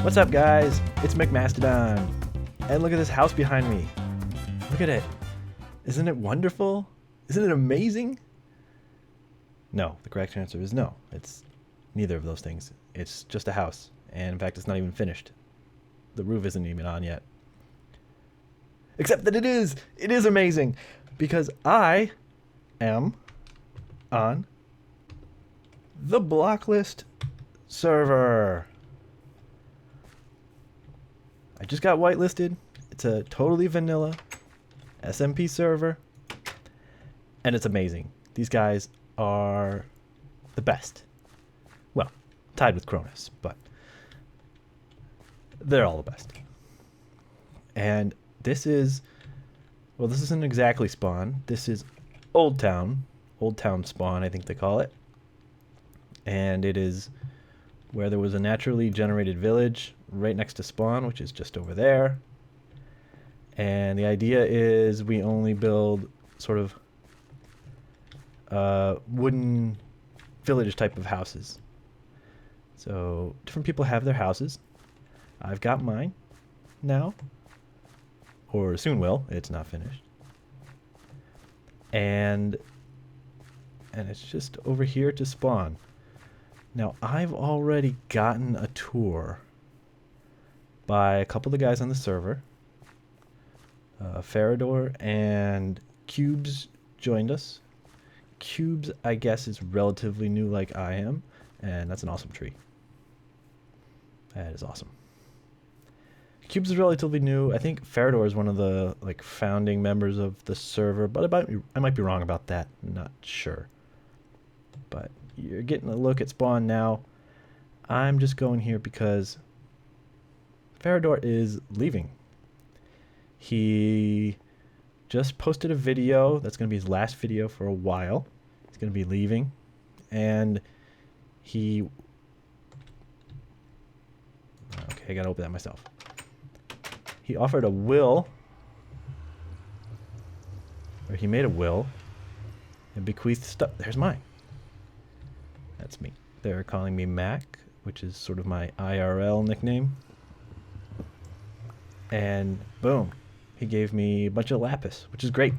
What's up, guys? It's Micmastodon. And look at this house behind me. Look at it. Isn't it wonderful? Isn't it amazing? No, the correct answer is no. It's neither of those things. It's just a house. And in fact, it's not even finished. The roof isn't even on yet. Except that it is. It is amazing. Because I am on the blocLIST server. I just got whitelisted. It's a totally vanilla SMP server. And it's amazing. These guys are the best. Well, tied with Cronus, but they're all the best. And this is, well, this isn't exactly spawn. This is Old Town spawn, I think they call it. And it is where there was a naturally generated village right next to spawn, which is just over there. And the idea is we only build sort of wooden village type of houses. So different people have their houses. I've got mine now, or soon will. It's not finished. And it's just over here to spawn. Now, I've already gotten a tour by a couple of the guys on the server. Feridor and Cubes joined us. Cubes, I guess, is relatively new like I am, and that's an awesome tree. That is awesome. Cubes is relatively new. I think Feridor is one of the founding members of the server, but I might be wrong about that. I'm not sure. But you're getting a look at spawn now. I'm just going here because Feridor is leaving. He just posted a video. That's going to be his last video for a while. He's going to be leaving. And he... Okay, I got to open that myself. He offered a will. Or he made a will. And bequeathed stuff. There's mine. That's me. They're calling me Mac, which is sort of my IRL nickname. And boom. He gave me a bunch of lapis, which is great.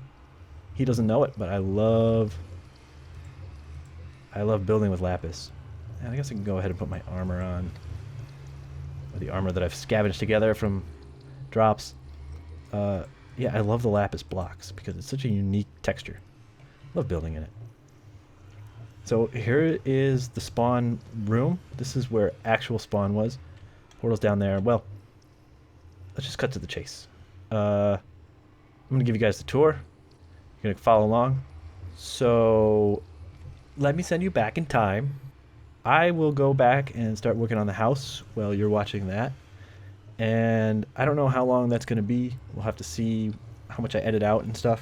He doesn't know it, but I love building with lapis. And I guess I can go ahead and put my armor on. Or the armor that I've scavenged together from drops. Yeah, I love the lapis blocks because it's such a unique texture. Love building in it. So here is the spawn room. This is where actual spawn was. Portal's down there. Well, let's just cut to the chase. I'm going to give you guys the tour. You're going to follow along. So let me send you back in time. I will go back and start working on the house while you're watching that. And I don't know how long that's going to be. We'll have to see how much I edit out and stuff.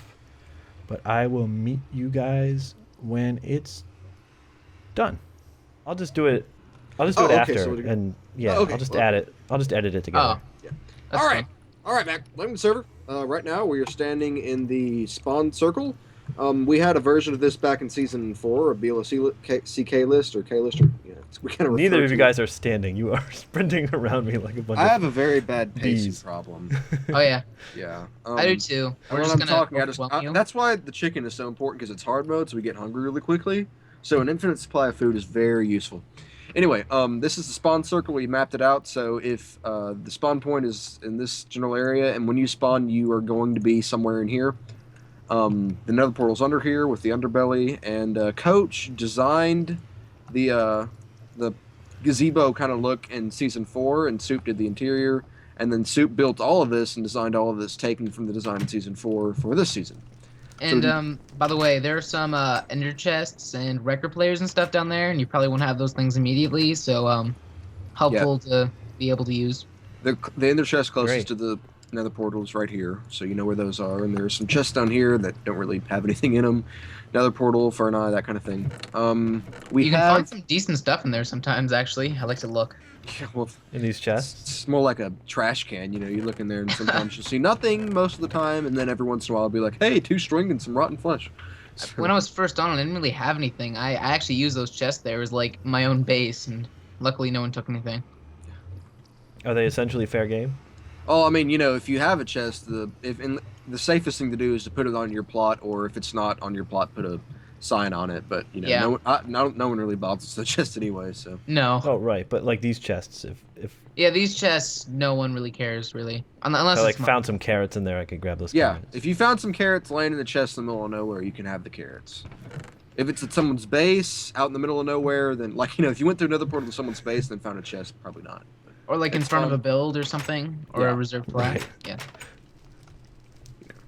But I will meet you guys when it's done. I'll just do it. Okay, after, so and yeah, okay, I'll just add it. I'll just edit it together. Yeah. All right, Mac. Welcome to the server. Right now, we are standing in the spawn circle. We had a version of this back in season 4, a BLOC list or K list, or we kind of. Neither of you guys are standing. You are sprinting around me like a bunch. I have a very bad pacing bees. problem. Oh yeah. Yeah. I do too. When I'm talking, that's why the chicken is so important, because it's hard mode, so we get hungry really quickly. So an infinite supply of food is very useful. Anyway, this is the spawn circle. We mapped it out. So if the spawn point is in this general area, and when you spawn, you are going to be somewhere in here. The nether portal's under here with the underbelly, and Coach designed the gazebo kind of look in season 4, and Soup did the interior, and then Soup built all of this and designed all of this, taken from the design in season 4 for this season. And by the way, there are some ender chests and record players and stuff down there, and you probably won't have those things immediately, so helpful to be able to use. The ender chest closest to the nether portal is right here, so you know where those are. And there's some chests down here that don't really have anything in them. Nether portal, Ferneye, that kind of thing. You can find some decent stuff in there sometimes, actually. I like to look. Yeah, well, in these chests? It's more like a trash can, you look in there and sometimes you'll see nothing most of the time, and then every once in a while I'll be like, hey, 2 string and some rotten flesh. So, when I was first on, I didn't really have anything. I actually used those chests there as like my own base, and luckily no one took anything. Are they essentially fair game? Oh, I mean, you know, if you have a chest, the safest thing to do is to put it on your plot, or if it's not on your plot, put a sign on it. But you know, Yeah. no one really bothers the chest anyway. So No. Oh, right. But like these chests, if Yeah, these chests, no one really cares, really. Unless I like it's found some carrots in there, I could grab those yeah, carrots. if you found some carrots laying in the chest in the middle of nowhere, you can have the carrots. If it's at someone's base, out in the middle of nowhere, then like you know, if you went through another portal to someone's base and then found a chest, probably not. Or like in It's front of fun. a build or something, or Yeah. a reserved flag. Right. Yeah.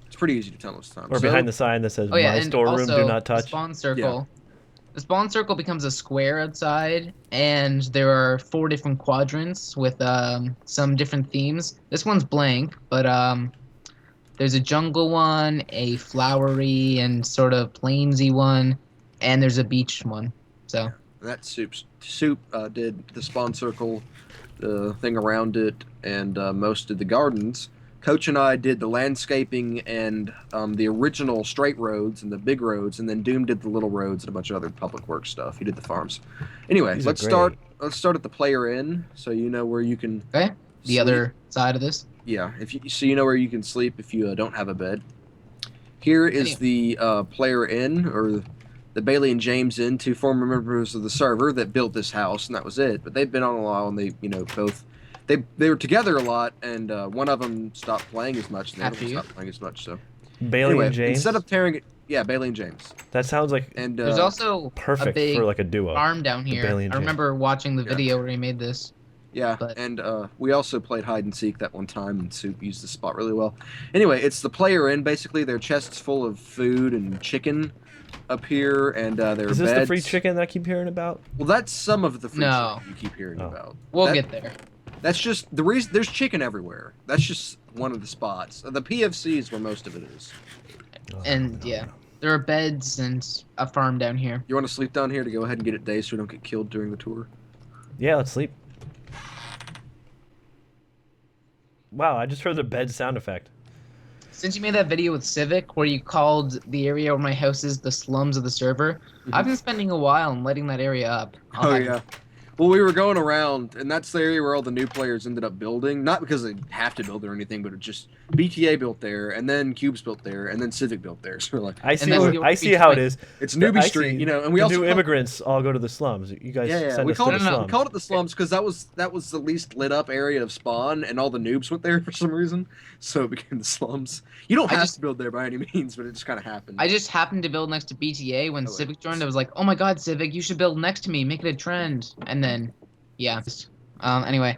It's pretty easy to tell most of the time. Or So- behind the sign that says Oh yeah, "My and storeroom, also do not the touch." spawn circle. The spawn circle becomes a square outside, and there are 4 different quadrants with some different themes. This one's blank, but there's a jungle one, a flowery and sort of plainsy one, and there's a beach one. So That soup did the spawn circle, the thing around it, and most did the gardens. Coach and I did the landscaping and the original straight roads and the big roads, and then Doom did the little roads and a bunch of other public works stuff. He did the farms. Anyway, These are let's start. great. Let's start at the player end, so you know where you can. okay, the sleep. other side of this. Yeah, so you know where you can sleep if you don't have a bed. Here is the player inn, or the Bailey and James inn, 2 former members of the server that built this house, and that was it. But they've been on a while, and they, you know, both they were together a lot, and one of them stopped playing as much, and the other After one you. stopped playing as much. So Bailey anyway, and James. instead of tearing it, yeah, Bailey and James, That sounds like and There's also a perfect big for like a duo. farm down the here. Bailey and I James. remember watching the Yeah. video where he made this. yeah, But- and we also played hide and seek that one time, and Soup used the spot really well. Anyway, it's the player inn. Basically, their chests full of food and chicken up here, and their Is this beds. the free chicken that I keep hearing about? Well, that's some of the free No. chicken you keep hearing Oh. about. We'll That- get there. That's just the reason. There's chicken everywhere. That's just one of the spots. The PFC is where most of it is. Oh, And no, yeah. no. There are beds and a farm down here. You want to sleep down here to go ahead and get it day so we don't get killed during the tour? Yeah, let's sleep. Wow, I just heard the bed sound effect. Since you made that video with Civic where you called the area where my house is the slums of the server, I've been spending a while and lighting that area up. I'll Oh have- yeah. Well, we were going around, and that's the area where all the new players ended up building. Not because they have to build or anything, but it just BTA built there, and then Cubes built there, and then Civic built there. So we're like, I see. that's the I see how it is. it's Newbie I Street, see. you know. And we The also new called- immigrants all go to the slums. You guys Yeah, send we us to called the it slums. we called it the slums because that was the least lit up area of spawn, and all the noobs went there for some reason, so it became the slums. You don't I have just- to build there by any means, but it just kind of happened. I just happened to build next to BTA when Oh, wait. Civic joined. I was like, oh my god, Civic, you should build next to me. Make it a trend. And then, yeah. Anyway,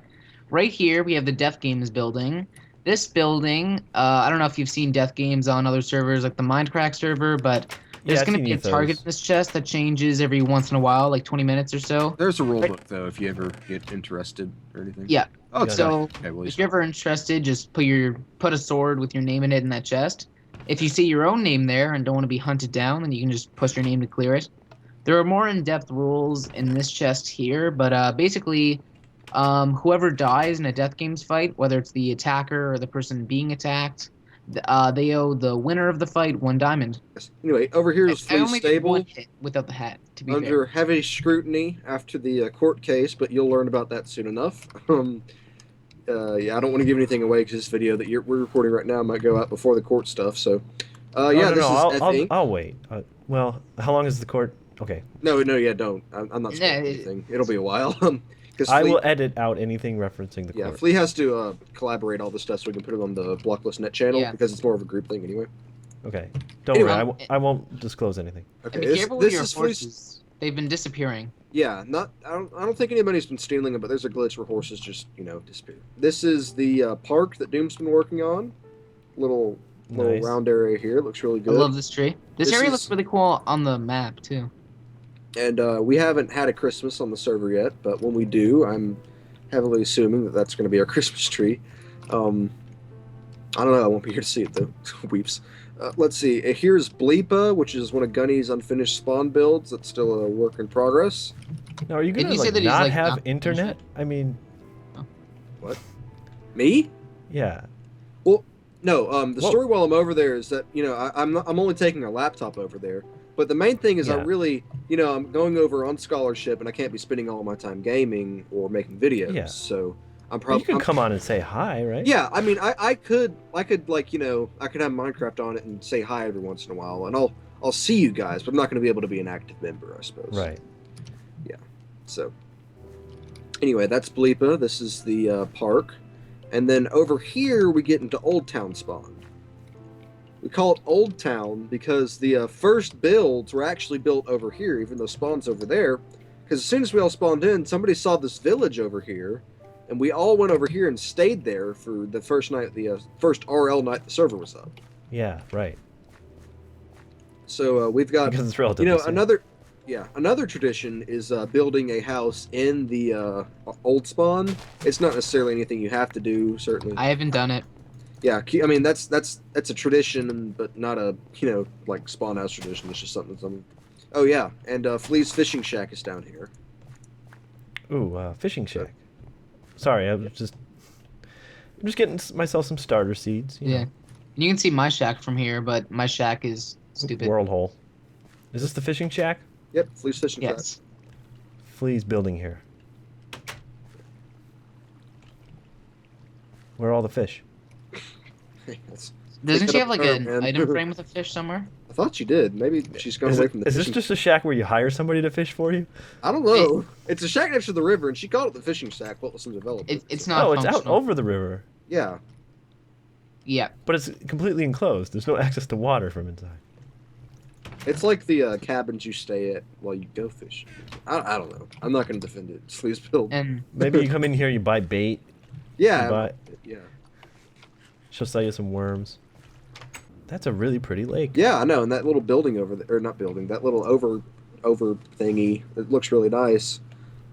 right here we have the Death Games building. This building, I don't know if you've seen Death Games on other servers like the Mindcrack server, but there's I've going to seen be a ethos. target in this chest that changes every once in a while, like 20 minutes or so. There's a rule book though, if you ever get interested or anything. Yeah. Okay. So Okay, well, if you're ever interested, just put a sword with your name in it in that chest. If you see your own name there and don't want to be hunted down, then you can just push your name to clear it. There are more in-depth rules in this chest here, but basically, whoever dies in a Death Games fight, whether it's the attacker or the person being attacked, they owe the winner of the fight 1 diamond. Anyway, over here is I Flea only did Stable 1 hit without the hat, to be under fair. heavy scrutiny after the court case, but you'll learn about that soon enough. Yeah, I don't want to give anything away because this video that we're recording right now might go out before the court stuff. So, Oh, yeah, no, this no, is I'll, F8. I'll wait. Well, how long is the court? Okay, No, yeah, don't. I'm not spoiling Yeah, anything. It'll be a while. Because I will edit out anything referencing the Yeah, court. Flea has to collaborate all this stuff so we can put it on the blocLIST net channel Yeah. because it's more of a group thing anyway. Okay, don't Anyway. worry. I won't disclose anything. Okay, And be this, careful this with your is Flea's. horses. They've been disappearing. Yeah, I don't think anybody's been stealing them, but there's a glitch where horses just disappear. This is the park that Doom's been working on. Little Nice. round area here. Looks really I good. love this tree. This This area is- looks really cool on the map, too. And we haven't had a Christmas on the server yet, but when we do, I'm heavily assuming that that's going to be our Christmas tree. I don't know. I won't be here to see it though. Weeps. Let's see. Here's Bleepa, which is one of Gunny's unfinished spawn builds. That's still a work in progress. Now, are you Didn't gonna you say like, that he's, not like, have not internet? I mean, Me? yeah. No. The Whoa. story while I'm over there is that I'm only taking a laptop over there. But the main thing is I Yeah. really I'm going over on scholarship and I can't be spending all my time gaming or making videos. Yeah. So I'm You probably. can come on and say hi, right? Yeah, I mean, I could like I could have Minecraft on it and say hi every once in a while, and I'll see you guys, but I'm not going to be able to be an active member, I suppose. Right. Yeah. So. Anyway, that's Bleepa. This is the park, and then over here we get into Old Town spawn. We call it Old Town because the first builds were actually built over here, even though spawn's over there. Because as soon as we all spawned in, somebody saw this village over here, and we all went over here and stayed there for the first night, the first RL night the server was up. Yeah, right. So we've got, Because it's relatively safe. another tradition is building a house in the old spawn. It's not necessarily anything you have to do, certainly. I haven't done it. Yeah, I mean that's a tradition, but not a like spawn house tradition. It's just something. Oh yeah, and Flea's fishing shack is down here. Ooh, fishing shack. Sorry, I'm just getting myself some starter seeds. You Yeah. know. You can see my shack from here, but my shack is stupid. World hole. Is this the fishing shack? Yep, Flea's fishing shack. Yes. Flea's building here. Where are all the fish? Doesn't she have like an man. item frame with a fish somewhere? I thought she did. Maybe she's gone Is, away from the is this fishing. just a shack where you hire somebody to fish for you? I don't know. It's a shack next to the river, and she called it the fishing shack. What was some development? It's not Oh, it's out functional. over the river. Yeah. Yeah. But it's completely enclosed. There's no access to water from inside. It's like the cabins you stay at while you go fishing. I don't know. I'm not going to defend it. It's Flea's build. And Maybe you come in here, you buy bait. Yeah. But Yeah. she'll sell you some worms. That's a really pretty lake. Yeah, I know. And that little building over there, or not building, that little over thingy, it looks really nice.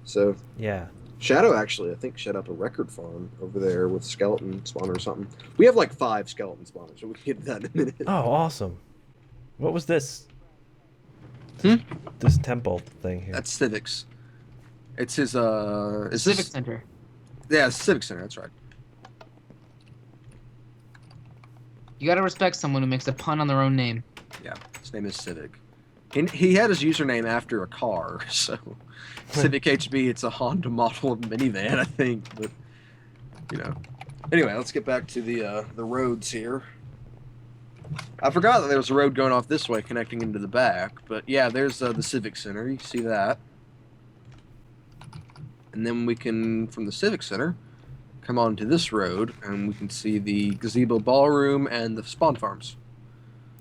So Yeah. Shadow actually, I think, set up a record farm over there with skeleton spawner or something. We have like 5 skeleton spawners, so we can get to that in a minute. Oh, awesome. What was this? Hmm? This temple thing here. That's Civics. It's his is Civic this, Center. Yeah, it's Civic Center, that's right. You gotta respect someone who makes a pun on their own name. Yeah, his name is Civic. He had his username after a car, so Civic HB, it's a Honda model minivan, I think, but you know. Anyway, let's get back to the roads here. I forgot that there was a road going off this way connecting into the back, but yeah, there's the Civic Center. You can see that. And then we can, from the Civic Center, come on to this road, and we can see the Gazebo Ballroom and the Spawn Farms.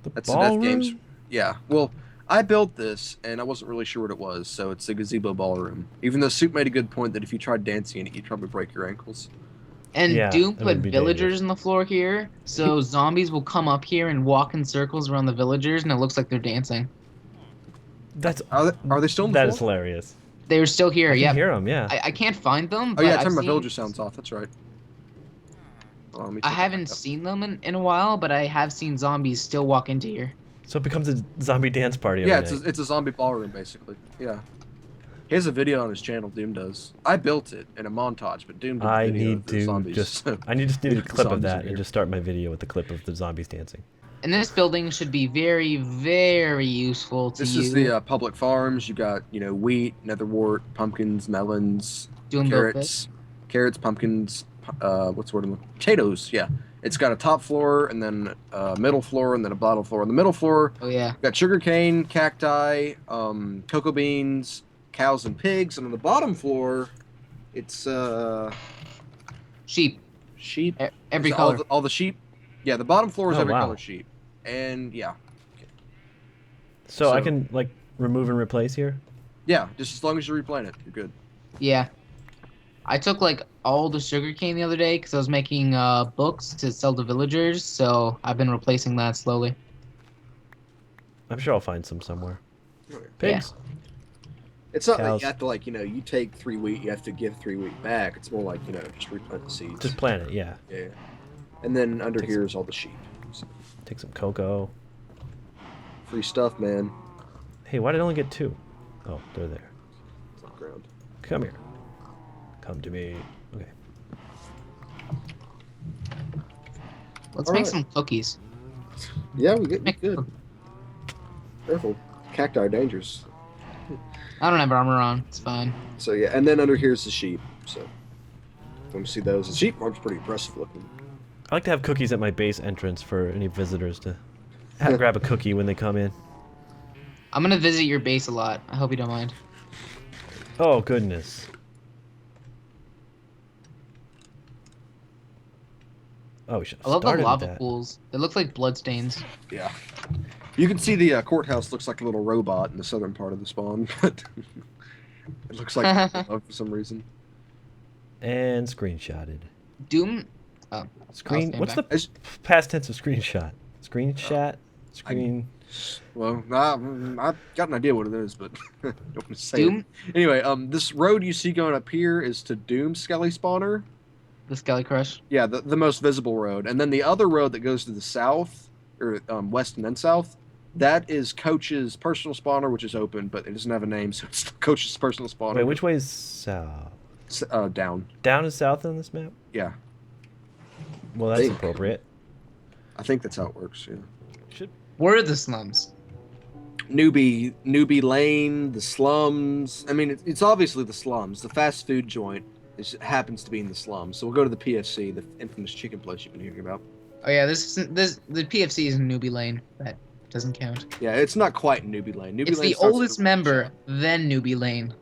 That's the Death Games. Yeah, well, I built this, and I wasn't really sure what it was, so it's a Gazebo Ballroom. Even though Soup made a good point that if you tried dancing in it, you'd probably break your ankles. And Yeah, Doom that put would be villagers on the floor here, so zombies will come up here and walk in circles around the villagers, and it looks like they're dancing. That's Are they still on the that floor? is hilarious. They're still here, I can yeah. hear them, yeah. I can't find them. Oh But yeah, I've turn my seen- villager sounds off. That's right. Oh, let me I check haven't that. seen them in a while, but I have seen zombies still walk into here. So it becomes a zombie dance party. Yeah, every night. it's a zombie ballroom basically. Yeah. He has a video on his channel. Doom does. I built it in a montage, but Doom did a I video need of the to zombies. just. so- I need to do a the clip of zombies that are and here. just start my video with the clip of the zombies dancing. And this building should be very, very useful to This you. is the public farms. You got wheat, netherwort, pumpkins, melons, Doom built this. carrots, pumpkins. What's the word? Potatoes. Yeah. It's got a top floor and then a middle floor and then a bottom floor. On the middle floor, Oh yeah. you got sugarcane, cacti, cocoa beans, cows and pigs, and on the bottom floor, it's Sheep. sheep. Every Is it color. all the sheep. Yeah, the bottom floor is Oh, every wow. color sheep, and yeah, So I So- can like remove and replace here. yeah. Just as long as you replant it, you're good. Yeah. I took like all the sugarcane the other day because I was making books to sell to villagers, so I've been replacing that slowly. I'm sure I'll find some somewhere. Yeah. Pigs. It's not Cows. like you have to you take 3 wheat, you have to give 3 wheat back. It's more like just replant the seeds. Just plant it, yeah. Yeah. And then under Takes- here is all the sheep. So, Take some cocoa. free stuff, man. Hey, why did I only get 2? Oh, they're there. It's on the ground. Come here. Come to me. Okay. Let's All make right. some cookies. Yeah, we get Make good. cookies. Careful, cacti are dangerous. I don't have armor on. It's fine. So yeah, and then under here is the sheep. So Come see those. The sheep farm's pretty impressive looking. I like to have cookies at my base entrance for any visitors to grab a cookie when they come in. I'm gonna visit your base a lot. I hope you don't mind. Oh, goodness. Oh, we should have I love the started with lava that. pools. They look like bloodstains. Yeah. You can see the courthouse looks like a little robot in the southern part of the spawn, but it looks like for some reason. And screenshotted. Doom. Oh. Screen. What's back. the past tense of screenshot? Screenshot? Screen. Well, I've got an idea what it is, but I don't want to say Doom? it. Anyway, this road you see going up here is to Doom Skelly Spawner. The Skelly Crush. Yeah, the most visible road. And then the other road that goes to the south, or west and then south, that is Coach's personal spawner, which is open, but it doesn't have a name, so it's Coach's personal spawner. Wait, which way is south? Down. Down is south on this map? Yeah. Well, that's appropriate. I think that's how it works, yeah. Where are the slums? Newbie Lane, the slums. I mean, it's obviously the slums. The fast food joint happens to be in the slums. So we'll go to the PFC, the infamous chicken place you've been hearing about. Oh yeah, the PFC is in Newbie Lane. That doesn't count. Yeah, it's not quite Newbie Lane. It's the oldest member, then Newbie Lane.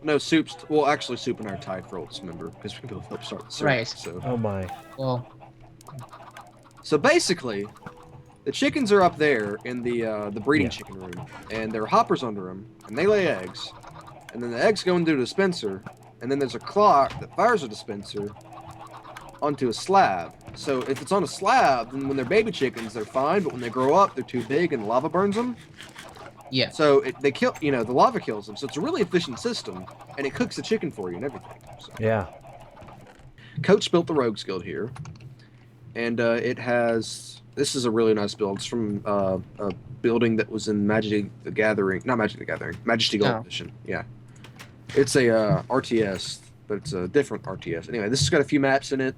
No, Soup's. Well, actually, Soup and I are tied for oldest member because we both helped start the series. Right. So. Oh my. Well. So basically, the chickens are up there in the breeding chicken room, and there are hoppers under them, and they lay eggs, and then the eggs go into a dispenser, and then there's a clock that fires a dispenser onto a slab. So if it's on a slab, then when they're baby chickens, they're fine, but when they grow up, they're too big and lava burns them. Yeah. So they kill, the lava kills them. So it's a really efficient system, and it cooks the chicken for you and everything. So. Yeah. Coach built the Rogues Guild here, and it has. This is a really nice build. It's from a building that was in Majesty Gold Edition. Yeah. It's a RTS, but it's a different RTS. Anyway, this has got a few maps in it.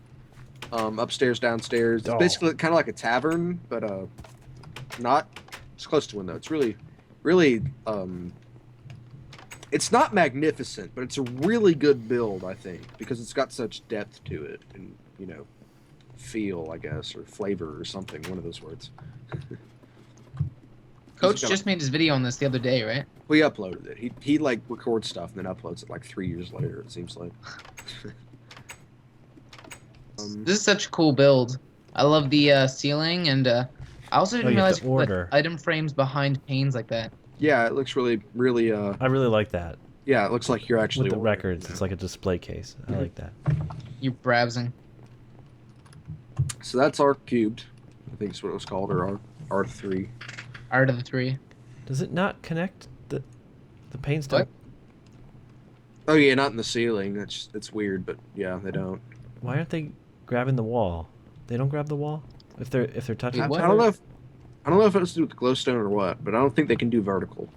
Upstairs, downstairs. It's basically kind of like a tavern, but not. It's close to one though. It's really, it's not magnificent, but it's a really good build, I think, because it's got such depth to it, and feel, I guess, or flavor or something. One of those words. Coach just made his video on this the other day, right? We uploaded it. He like records stuff and then uploads it like 3 years later. It seems like. This is such a cool build. I love the ceiling, and I also didn't realize you put item frames behind panes like that. Yeah, it looks really. I really like that. Yeah, it looks like you're actually with the records. It's like a display case. I like that. You're browsing. So that's Arc Cubed. I think it's what it was called, or R3. Art of the 3. Does it not connect the panes? Don't. Oh yeah, not in the ceiling. It's weird, but yeah, they don't. Why aren't they grabbing the wall? They don't grab the wall if they're touching. I don't know if it has to do with the glowstone or what, but I don't think they can do vertical.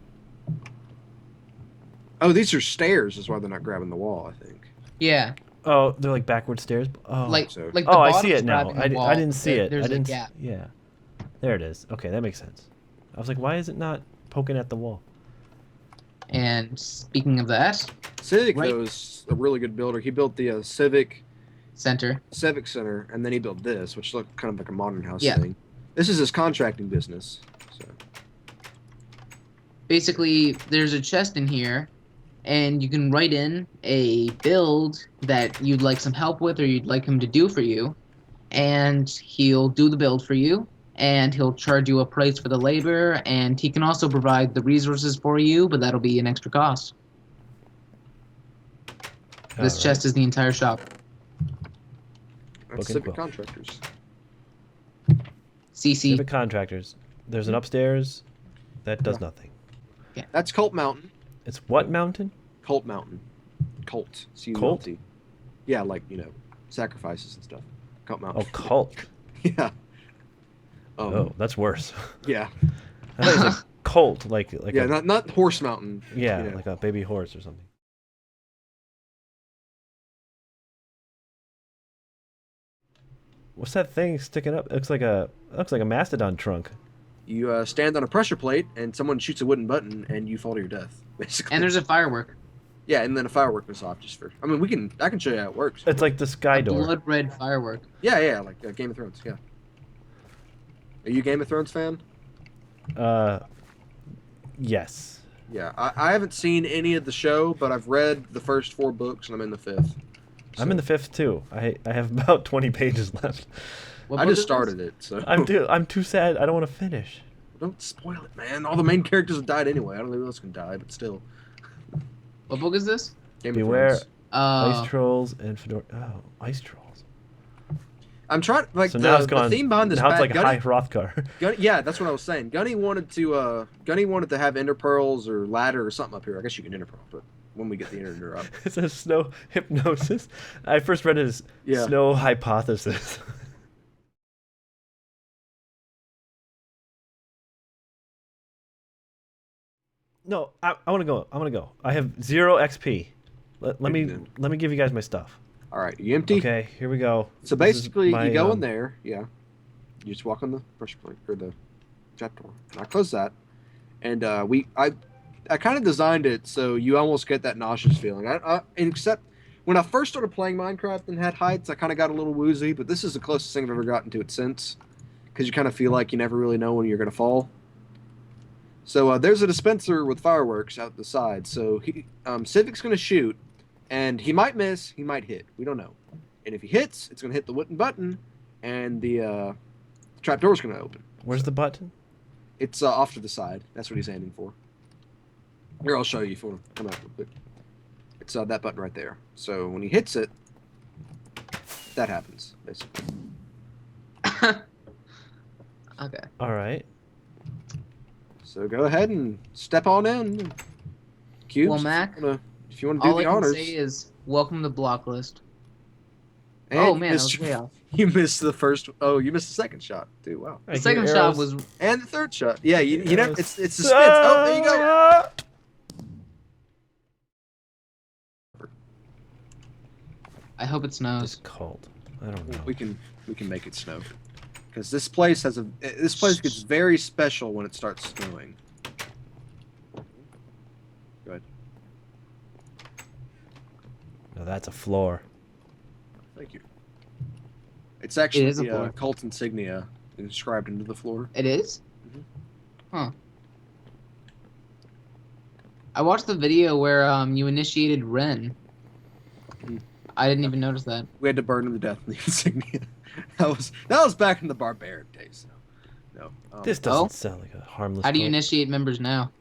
Oh, these are stairs. Is why they're not grabbing the wall. I think. Yeah. Oh, they're like backward stairs. Oh, like so. the I see it now. I wall, didn't see it. There's I didn't. A gap. Yeah. There it is. Okay, that makes sense. I was like, why is it not poking at the wall? And speaking of that, Civico is a really good builder. He built the Civic Center, and then he built this, which looked kind of like a modern house thing. This is his contracting business. So. Basically, there's a chest in here, and you can write in a build that you'd like some help with or you'd like him to do for you, and he'll do the build for you, and he'll charge you a price for the labor, and he can also provide the resources for you, but that'll be an extra cost. This chest is the entire shop. That's Civic Contractors. CC. Civic Contractors. There's an upstairs that does nothing. Yeah. That's Cult Mountain. It's what mountain? Cult Mountain. Cult. Cult? Yeah, like, sacrifices and stuff. Cult Mountain. Oh, cult. Yeah. Oh, that's worse. Yeah. I thought it was like cult, like yeah, not Horse Mountain. Yeah, like a baby horse or something. What's that thing sticking up? It looks like a mastodon trunk. You stand on a pressure plate, and someone shoots a wooden button, and you fall to your death, basically. And there's a firework. Yeah, and then a firework goes off just for. I mean, I can show you how it works. It's like the sky A door. blood red firework. Yeah, like Game of Thrones. Yeah. Are you a Game of Thrones fan? Yes. Yeah, I haven't seen any of the show, but I've read the first 4 books, and I'm in the 5th. So. I'm in the 5th too. I have about 20 pages left. I just started it, so. I'm too sad. I don't want to finish. Don't spoil it, man. All the main characters have died anyway. I don't know who else can die, but still. What book is this? Game Beware of Thrones. ice trolls and Feridor. Oh, ice trolls. I'm trying like so now it's gone. The theme behind this. Now it's like Gunny, High Hrothgar. Yeah, that's what I was saying. Gunny wanted to have ender pearls or ladder or something up here. I guess you can ender pearl, but when we get the ender up. It says snow hypnosis. I first read it as snow hypothesis. No, I want to go. I want to go. I have 0 XP. Let me give you guys my stuff. All right, you empty? Okay, here we go. So basically, you go in there. Yeah, you just walk on the pressure plate or the trapdoor. And I close that, and I kind of designed it so you almost get that nauseous feeling. Except when I first started playing Minecraft and had heights, I kind of got a little woozy. But this is the closest thing I've ever gotten to it since, because you kind of feel like you never really know when you're gonna fall. So there's a dispenser with fireworks out the side. So Civic's going to shoot, and he might miss, he might hit. We don't know. And if he hits, it's going to hit the wooden button, and the trapdoor's going to open. Where's the button? It's off to the side. That's what he's aiming for. Here, I'll show you if you want to come out real quick. It's that button right there. So when he hits it, that happens, basically. Okay. All right. So go ahead and step on in. Cubes, well, Mac, if you want to do the honors. All I can say is welcome to blocLIST. And oh man, that was way off. You missed the first. Oh, you missed the second shot too. Wow. The second shot was. And the third shot. Yeah, you know it's suspense. Oh, there you go. I hope it snows. It's cold. I don't know. We can make it snow. Because this place gets very special when it starts snowing. Go ahead. No, that's a floor. Thank you. It's actually the cult insignia inscribed into the floor. It is? Mm-hmm. Huh. I watched the video where you initiated Ren. Mm. I didn't even notice that. We had to burn him to death in the insignia. That was back in the barbaric days. No. This doesn't sound like a harmless. How do you initiate members now?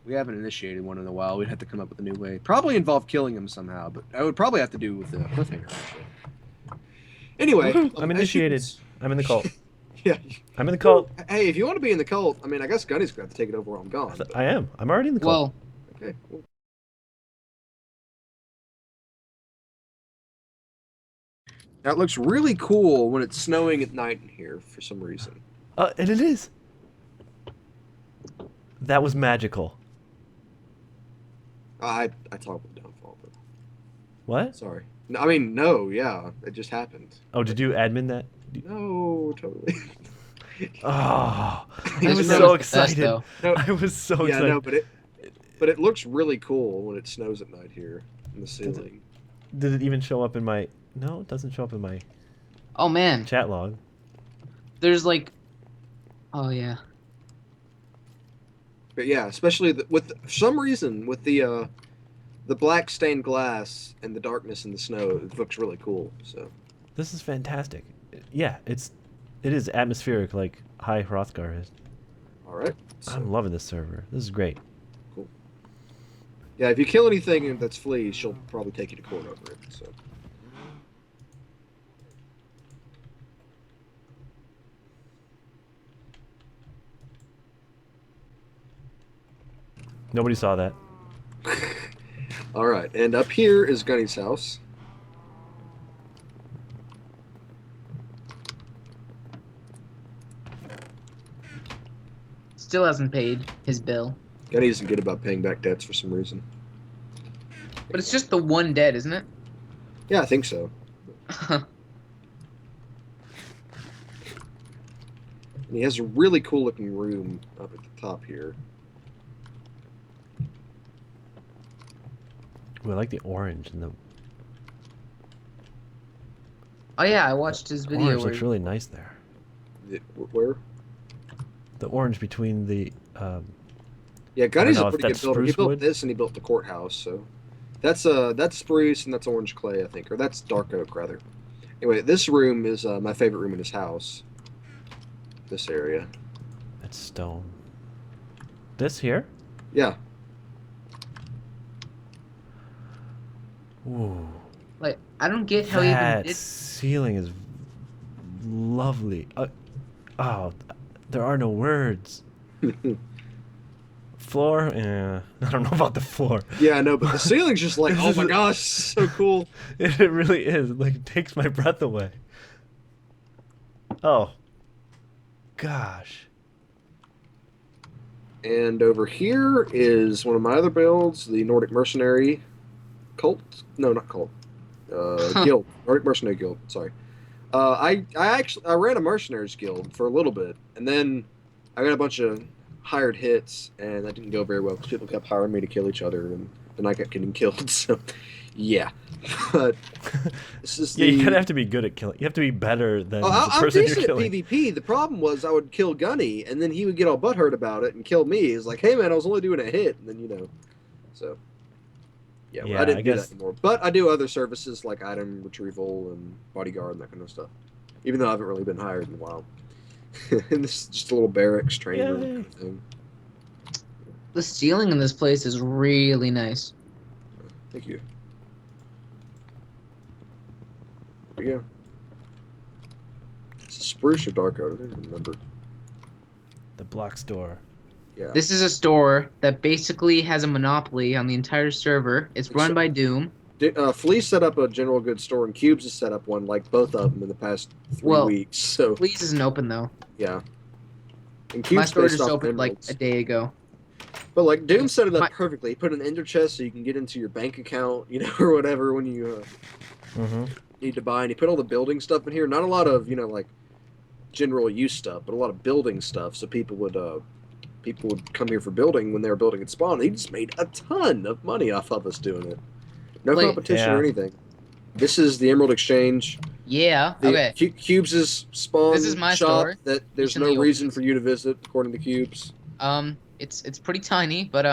We haven't initiated one in a while. We'd have to come up with a new way. Probably involve killing him somehow, but I would probably have to do with the cliffhanger. Actually. Anyway, I'm initiated. I'm in the cult. Yeah. I'm in the cult. Hey, if you want to be in the cult, I mean, I guess Gunny's gonna have to take it over while I'm gone. I am. I'm already in the cult. Well. Okay. Cool. Now it looks really cool when it's snowing at night in here for some reason. And it is. That was magical. I talked with downfall, but what? Sorry. No, I mean, no, yeah, it just happened. Oh, did you admin that? No, totally. Oh, I was so excited. No, I was so excited. Yeah, no, but it looks really cool when it snows at night here in the ceiling. Did it even show up in my? No, it doesn't show up in my. Oh man. Chat log. There's like. Oh yeah. But yeah, especially with for some reason with the black stained glass and the darkness in the snow, it looks really cool. So. This is fantastic. Yeah, it is atmospheric like High Hrothgar is. All right. So. I'm loving this server. This is great. Cool. Yeah, if you kill anything that's fleas, she'll probably take you to court over it. So. Nobody saw that. All right, and up here is Gunny's house. Still hasn't paid his bill. Gunny isn't good about paying back debts for some reason. But it's just the one debt, isn't it? Yeah, I think so. And he has a really cool looking room up at the top here. Ooh, I like the orange and the Oh yeah, I watched his video. orange Where looks really nice there. Where? The orange between the Yeah, I don't Gunny's a know if pretty good that's builder. He spruce built wood. this and he built the courthouse. So that's spruce and that's orange clay, I think, or that's dark oak rather. Anyway, this room is my favorite room in his house. This area. That's stone. This here? Yeah. Ooh. like I don't get how he even That did. ceiling is lovely. Oh, there are no words. Floor? I don't know about the floor. Yeah, I know, but the ceiling's just like, This oh is my a- gosh, so cool. It really is. Like, it takes my breath away. Oh. Gosh. And over here is one of my other builds, the Nordic Mercenary Cult. No, not Cult. Guild. Nordic Mercenary Guild. Sorry. I ran a mercenaries guild for a little bit, and then I got a bunch of hired hits, and that didn't go very well because people kept hiring me to kill each other, and then I kept getting killed. So, yeah. But this is Yeah, you kind of have to be good at killing. You have to be better than the I'm person you're decent at killing. PvP. The problem was I would kill Gunny, and then he would get all butthurt about it and kill me. He's like, "Hey man, I was only doing a hit," and then so. Yeah, Yeah, I didn't I do guess- that anymore. But I do other services like item retrieval and bodyguard and that kind of stuff. Even though I haven't really been hired in a while. And this is just a little barracks training room Yay. kind of thing. The ceiling in this place is really nice. Thank you. But yeah. It's a spruce or dark oak? I don't even remember. The block store. Yeah. This is a store that basically has a monopoly on the entire server. It's run by Doom. Flea set up a general goods store, and Cubes has set up one, like both of them, in the past 3 weeks. So Please isn't open though. yeah. And My Cubes store based just off opened like emeralds. a day ago. But like Doom set it up My- perfectly. He put an ender chest so you can get into your bank account, or whatever when you Mm-hmm. need to buy. And he put all the building stuff in here. Not a lot of like general use stuff, but a lot of building stuff. So people would come here for building when they were building at spawn. He just made a ton of money off of us doing it. No Wait. competition Yeah. or anything. This is the Emerald Exchange. Yeah. The Okay. Cubes' spawn This is my shop store. that there's Recently no reason opened. for you to visit, according to Cubes. It's pretty tiny, but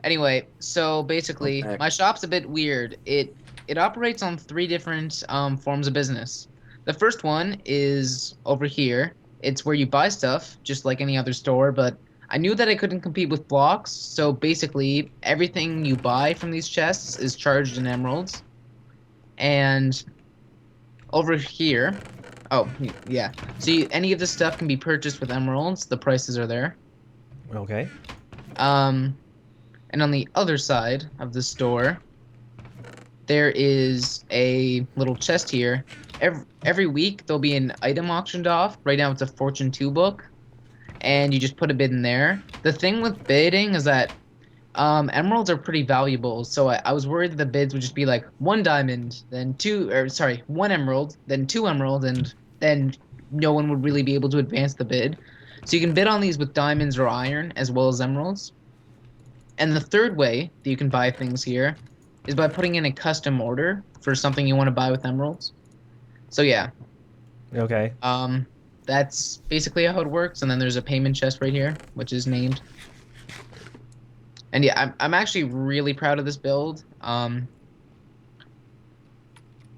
anyway, so basically Unpack. my shop's a bit weird. It operates on 3 different forms of business. The first one is over here. It's where you buy stuff just like any other store, but I knew that I couldn't compete with blocks, so basically everything you buy from these chests is charged in emeralds. And over here, oh yeah, so any of this stuff can be purchased with emeralds. The prices are there. Okay. And on the other side of the store, there is a little chest here. Every week there'll be an item auctioned off. Right now it's a Fortune 2 book, and you just put a bid in there. The thing with bidding is that emeralds are pretty valuable, so I was worried that the bids would just be like 1 diamond, then 1 emerald, then 2 emerald, and then no one would really be able to advance the bid. So you can bid on these with diamonds or iron as well as emeralds. And the third way that you can buy things here is by putting in a custom order for something you want to buy with emeralds. So yeah, Okay. that's basically how it works. And then there's a payment chest right here, which is named. And yeah, I'm actually really proud of this build. The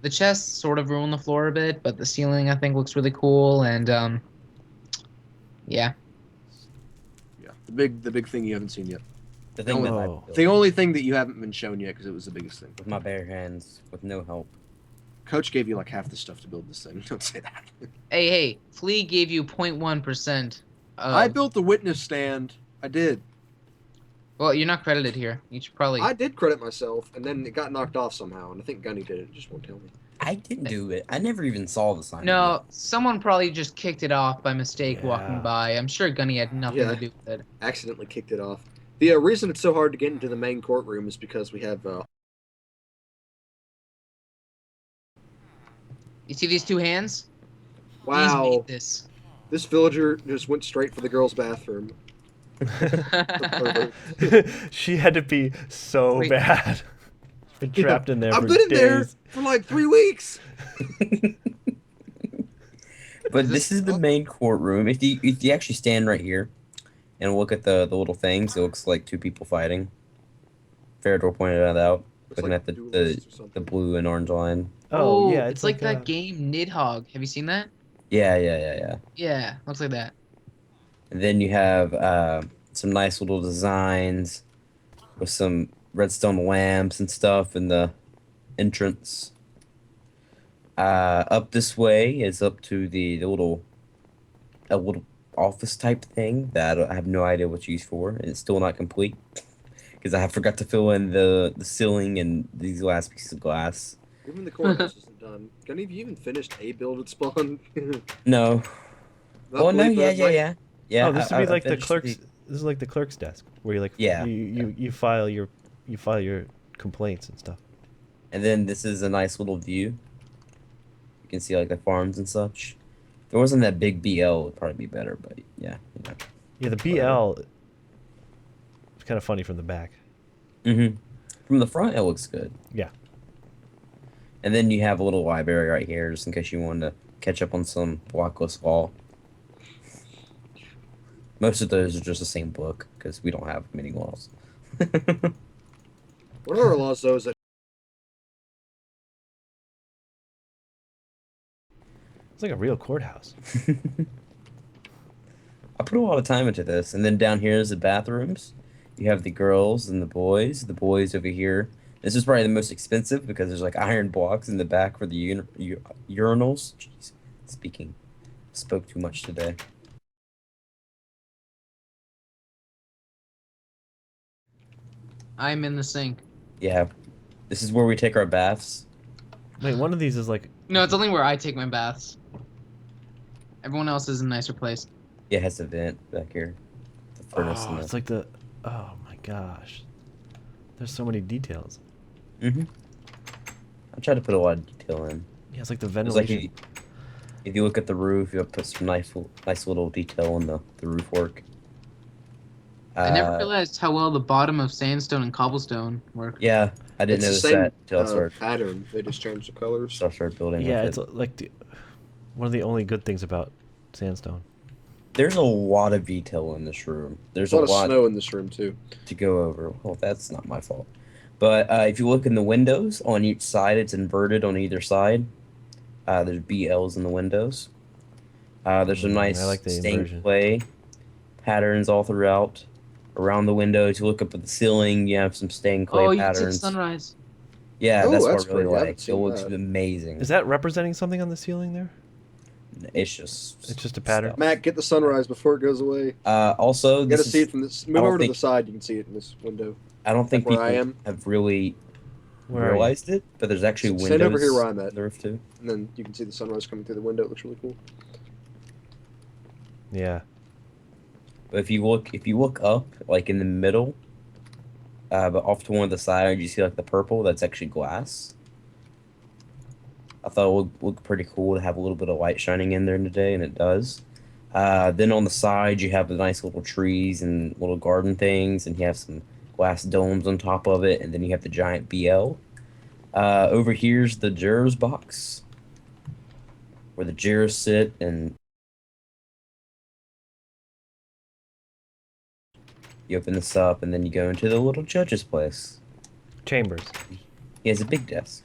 chests sort of ruin the floor a bit, but the ceiling I think looks really cool. And yeah. Yeah, the big thing you haven't seen yet. The thing that I Whoa. built The only thing that you haven't been shown yet because it was the biggest thing. with my bare hands, with no help. Coach gave you like half the stuff to build this thing. Don't say that. Hey, Flea gave you 0.1%. I built the witness stand. I did. Well, you're not credited here. You should probably. I did credit myself, and then it got knocked off somehow, and I think Gunny did it. Just won't tell me. I didn't do it. I never even saw the sign. No, someone probably just kicked it off by mistake walking Yeah. by. I'm sure Gunny had nothing Yeah. to do with it. Accidentally kicked it off. The reason it's so hard to get into the main courtroom is because we have. You see these 2 hands? He's Wow, made this. this villager just went straight for the girls' bathroom. She had to be so Wait. bad. Been trapped in there I've for been in there days. for like 3 weeks. But Is this this- is the main courtroom. If you actually stand right here and look at the little things, it looks like two people fighting. Feridor pointed that out, Looks looking like at the duelists or the, something. the blue and orange line. Oh, yeah, it's like that uh, game Nidhogg. Have you seen that? Yeah. Yeah, looks like that. And then you have some nice little designs with some redstone lamps and stuff in the entrance. Up this way is up to the little a little office type thing that I have no idea what to use for, and it's still not complete because I have forgot to fill in the ceiling and these last pieces of glass. Even the courthouse isn't done. Can any of you even finished a build at spawn? No. I Oh no, believe that might- yeah. oh, this would be I like the finished clerk's. This is like the clerk's desk, where you like Yeah, you file your complaints and stuff. and then this is a nice little view. You can see like the farms and such. If there wasn't that big BL, it'd probably be better, but yeah. Yeah, the Whatever. BL. It's kind of funny from the back. Mm-hmm. From the front, it looks good. Yeah. And then you have a little library right here, just in case you wanted to catch up on some blocklist law. Most of those are just the same book, because we don't have many laws. What are our laws though? Is that It's like a real courthouse. I put a lot of time into this, and then down here is the bathrooms. You have the girls and the boys. The boys over here. This is probably the most expensive because there's like iron blocks in the back for the urinals. Jeez, spoke too much today. I'm in the sink. Yeah, this is where we take our baths. Wait, one of these is like. No, it's only where I take my baths. Everyone else is in a nicer place. Yeah, it has a vent back here. The furnace Oh, and it's like the. Oh my gosh. There's so many details. Mm-hmm. I tried to put a lot of detail in. Yeah, it's like the It's like ventilation. if you look at the roof, you have put some nice little detail in the roof work. I never realized how well the bottom of sandstone and cobblestone work. Yeah, I didn't it's the notice same that until I started, pattern? They just changed the colors. started building Yeah, with it's it. like one of the only good things about sandstone. There's a lot of detail in this room. There's There's a lot lot of snow in this room too. to go over. Well, that's not my fault. But if you look in the windows on each side, it's inverted on either side. There's BLs in the windows. There's some nice I like the stained inversion. clay patterns all throughout. Around the windows, you look up at the ceiling, you have some stained clay Oh, you can see the patterns. sunrise. Yeah, Oh, that's what that's I really pretty. I haven't like. It seen looks that. amazing. Is that representing something on the ceiling there? It's just It's just a pattern? stuff. Matt, get the sunrise before it goes away. Also, You gotta this see is, it from this. I Move don't over to think- the side. You can see it in this window. I don't think where people I am. have really Where are you? realized it, but there's actually windows Stand over here where I'm at. on the roof too. And then you can see the sunrise coming through the window. It looks really cool. Yeah. But if you look up, like in the middle, but off to one of the sides, you see like the purple. That's actually glass. I thought it would look pretty cool to have a little bit of light shining in there today, and it does. Then on the side, you have the nice little trees and little garden things, and you have some glass domes on top of it, and then you have the giant BL. Over here's the jurors box, where the jurors sit, and you open this up, and then you go into the little judge's place. Chambers. He has a big desk.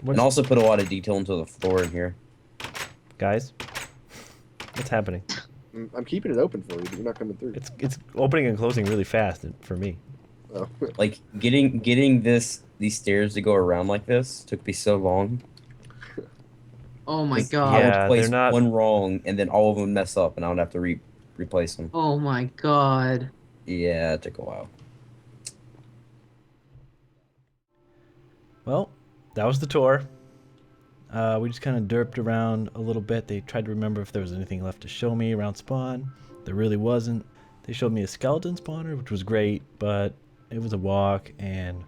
What's, And also put a lot of detail into the floor in here. guys, what's happening? I'm keeping it open for you, but you're not coming through. It's opening and closing really fast for me. Oh. Like getting these stairs to go around like this took me so long. Oh my 'Cause god. I Yeah, would place they're not- one wrong, and then all of them mess up, and I would have to replace them. Oh my god. Yeah, it took a while. Well, that was the tour. We just kind of derped around a little bit. They tried to remember if there was anything left to show me around spawn. There really wasn't. They showed me a skeleton spawner, which was great, but it was a walk, and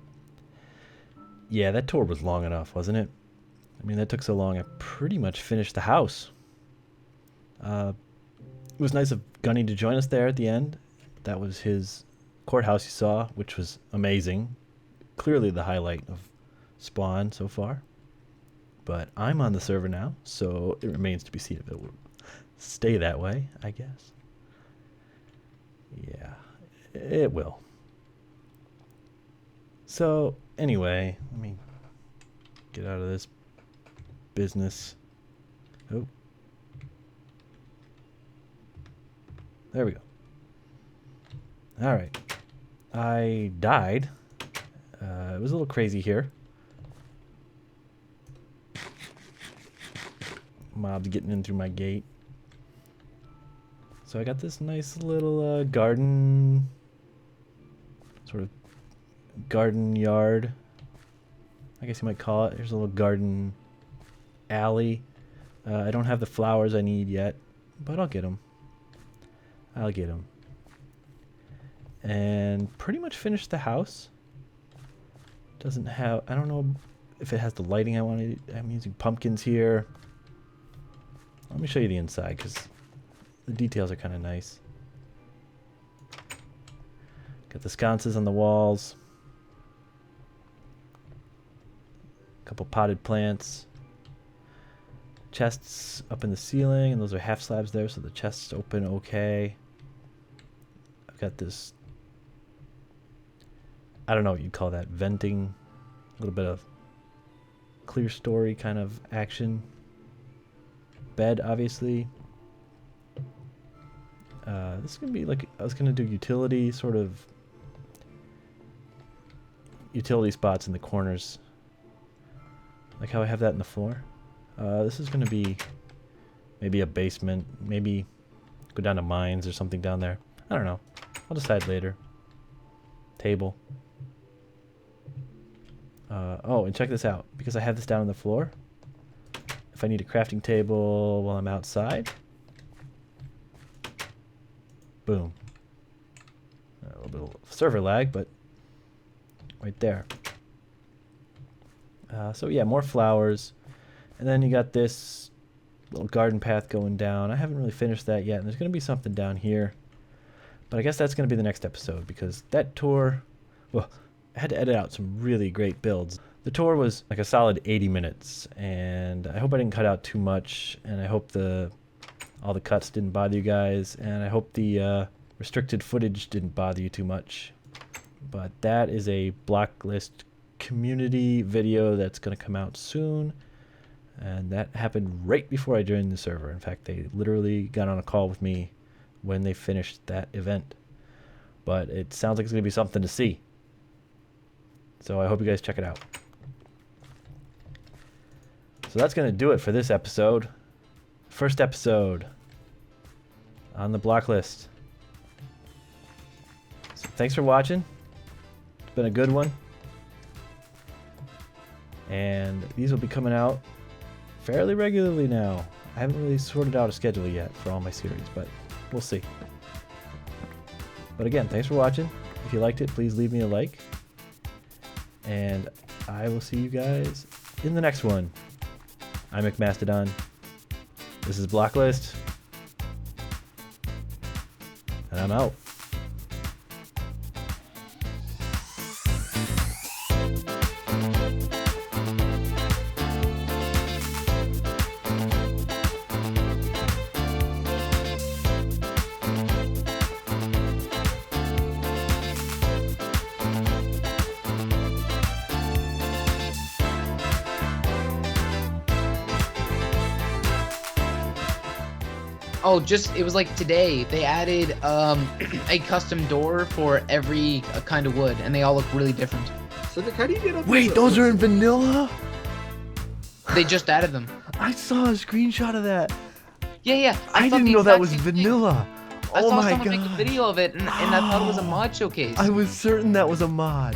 yeah, that tour was long enough, wasn't it? I mean, that took so long, I pretty much finished the house. It was nice of Gunny to join us there at the end. That was his courthouse you saw, which was amazing. clearly the highlight of Spawn so far. But I'm on the server now, so it remains to be seen if it will stay that way, I guess. Yeah, it will. So, anyway, let me get out of this business. Oh. There we go. Alright. I died. It was a little crazy here. Mobs getting in through my gate. So I got this nice little garden, sort of garden yard, I guess you might call it. There's a little garden alley. I don't have the flowers I need yet, but I'll get them. I'll get them. And pretty much finished the house. Doesn't have, I don't know if it has the lighting I wanted. I'm using pumpkins here. Let me show you the inside because the details are kind of nice. Got the sconces on the walls. A couple potted plants. Chests up in the ceiling, and those are half slabs there, so the chests open okay. I've got this, I don't know what you'd call that, venting, a little bit of clear story kind of action. Bed, obviously. This is gonna be like, I was gonna do utility, sort of utility spots in the corners, like how I have that in the floor. This is gonna be maybe a basement, maybe go down to mines or something down there. I don't know. I'll decide later. Table. Oh, and check this out. Because I have this down on the floor, if I need a crafting table while I'm outside, boom. A little bit of server lag, but right there. So yeah, more flowers. And then you got this little garden path going down. I haven't really finished that yet, and there's going to be something down here. But I guess that's going to be the next episode, because that tour, well, I had to edit out some really great builds. The tour was like a solid 80 minutes, and I hope I didn't cut out too much, and I hope all the cuts didn't bother you guys, and I hope the restricted footage didn't bother you too much. But that is a blocLIST community video that's going to come out soon. And that happened right before I joined the server. In fact, they literally got on a call with me when they finished that event. But it sounds like it's going to be something to see. So I hope you guys check it out. So that's going to do it for this episode. First episode on the blocLIST. So thanks for watching. It's been a good one. And these will be coming out fairly regularly now. I haven't really sorted out a schedule yet for all my series, but we'll see. But again, thanks for watching. If you liked it, please leave me a like. And I will see you guys in the next one. I'm Micmastodon. This is blocLIST. And I'm out. Oh, it was like today. They added a custom door for every kind of wood, and they all look really different. So how do you get up? Wait, those are in vanilla? They just added them. I saw a screenshot of that. Yeah. I didn't know that was vanilla. I Oh saw my someone god. make a video of it, and I thought it was a mod showcase. I was certain that was a mod.